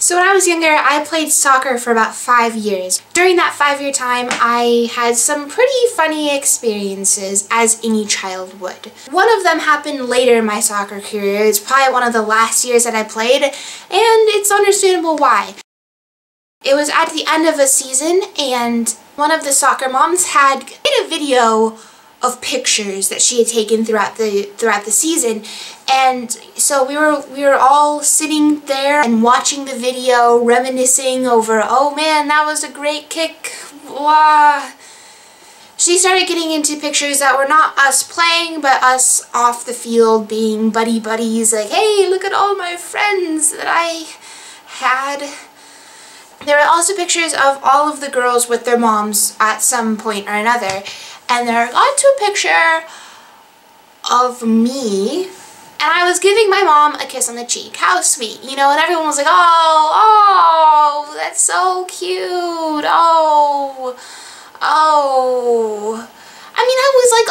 So when I was younger, I played soccer for about 5 years. During that 5-year time, I had some pretty funny experiences, as any child would. One of them happened later in my soccer career. It's probably one of the last years that I played, and it's understandable why. It was at the end of a season, and one of the soccer moms had made a video of pictures that she had taken throughout the season, and so we were all sitting there and watching the video, reminiscing over, oh man, that was a great kick, wow. She started getting into pictures that were not us playing, but us off the field being buddies, like, hey, look at all my friends that I had. There were also pictures of all of the girls with their moms at some point or another. And there got to a picture of me, and I was giving my mom a kiss on the cheek. How sweet, you know, and everyone was like, oh, that's so cute, oh. I mean, I was like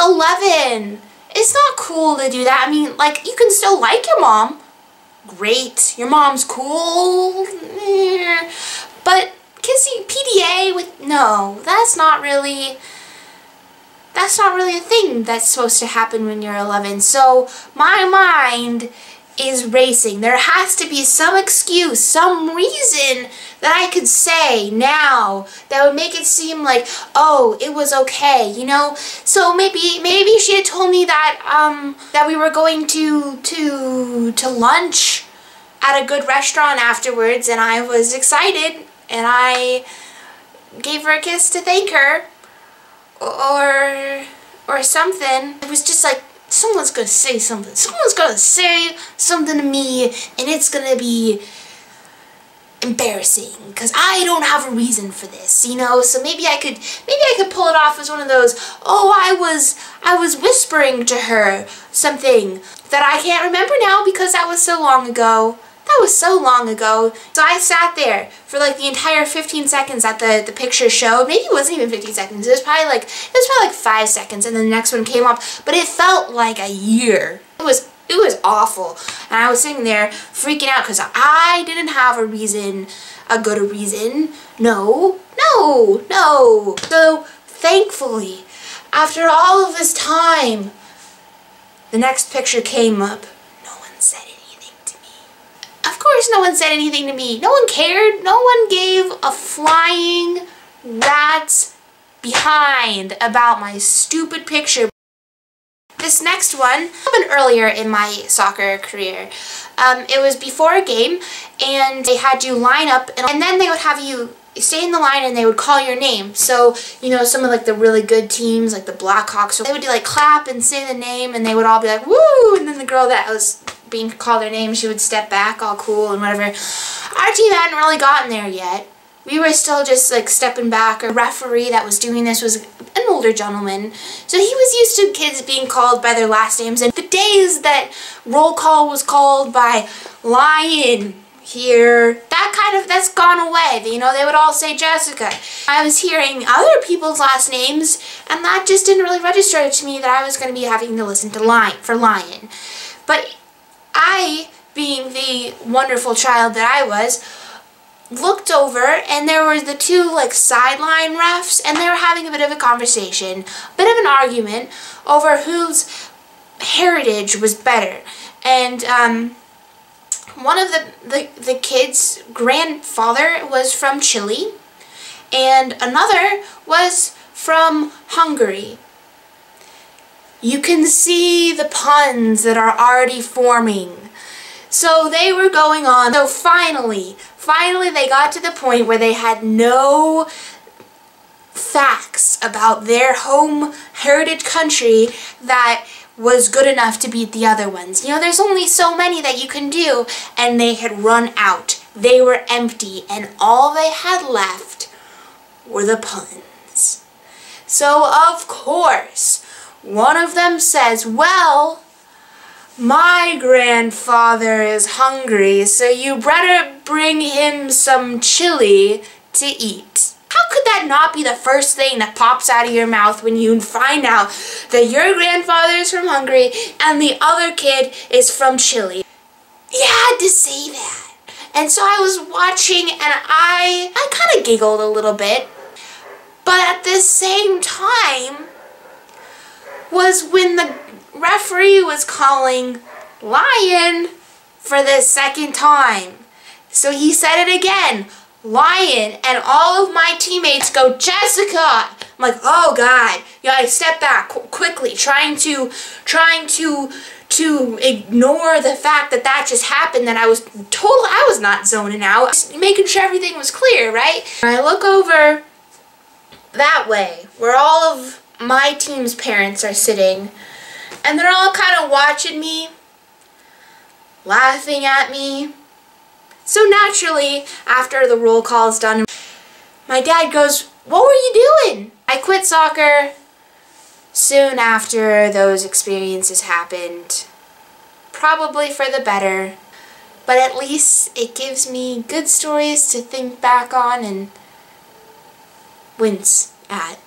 11. It's not cool to do that. I mean, like, you can still like your mom. Great, your mom's cool. But kissing PDA with, no, that's not really a thing that's supposed to happen when you're 11. So my mind is racing. There has to be some excuse, some reason that I could say now that would make it seem like, oh, it was okay, you know? So maybe she had told me that that we were going to lunch at a good restaurant afterwards, and I was excited, and I gave her a kiss to thank her. Or something. It was just like, someone's gonna say something. Someone's gonna say something to me, and it's gonna be embarrassing because I don't have a reason for this, you know. So maybe I could pull it off as one of those, oh, I was whispering to her something that I can't remember now because that was so long ago. That was so long ago. So I sat there for like the entire 15 seconds that the picture showed. Maybe it wasn't even 15 seconds. It was probably like 5 seconds, and then the next one came up. But it felt like a year. It was awful. And I was sitting there freaking out because I didn't have a reason, a good reason. No. So thankfully, after all of this time, the next picture came up. Of course no one said anything to me. No one cared. No one gave a flying rat's behind about my stupid picture. This next one happened earlier in my soccer career. It was before a game, and they had you line up, and then they would have you stay in the line, and they would call your name. So, you know, some of like the really good teams, like the Blackhawks, so they would do like clap and say the name, and they would all be like, woo! And then the girl that was being called their name, she would step back all cool and whatever. Our team hadn't really gotten there yet. We were still just like stepping back. A referee that was doing this was an older gentleman, so he was used to kids being called by their last names. And the days that roll call was called by Lion here, that's gone away. You know, they would all say Jessica. I was hearing other people's last names, and that just didn't really register to me that I was going to be having to listen to Lion. But I, being the wonderful child that I was, looked over, and there were the two like sideline refs, and they were having a bit of a conversation, a bit of an argument over whose heritage was better. And one of the kids' grandfather was from Chile, and another was from Hungary. You can see the puns that are already forming. So they were going on. So finally they got to the point where they had no facts about their home heritage country that was good enough to beat the other ones. You know, there's only so many that you can do, and they had run out. They were empty, and all they had left were the puns. So of course, one of them says, well, my grandfather is hungry, so you better bring him some chili to eat. How could that not be the first thing that pops out of your mouth when you find out that your grandfather is from Hungary and the other kid is from Chile? You had to say that. And so I was watching and I kind of giggled a little bit. But at the same time was when the referee was calling lion for the second time. So he said it again, lion, and all of my teammates go, Jessica! I'm like, oh God. You know, I step back quickly, trying to ignore the fact that that just happened, that I was not zoning out, just making sure everything was clear, right? And I look over that way, where all of my team's parents are sitting, and they're all kind of watching me, laughing at me. So naturally, after the roll call is done, my dad goes, what were you doing? I quit soccer soon after those experiences happened. Probably for the better, but at least it gives me good stories to think back on and wince at.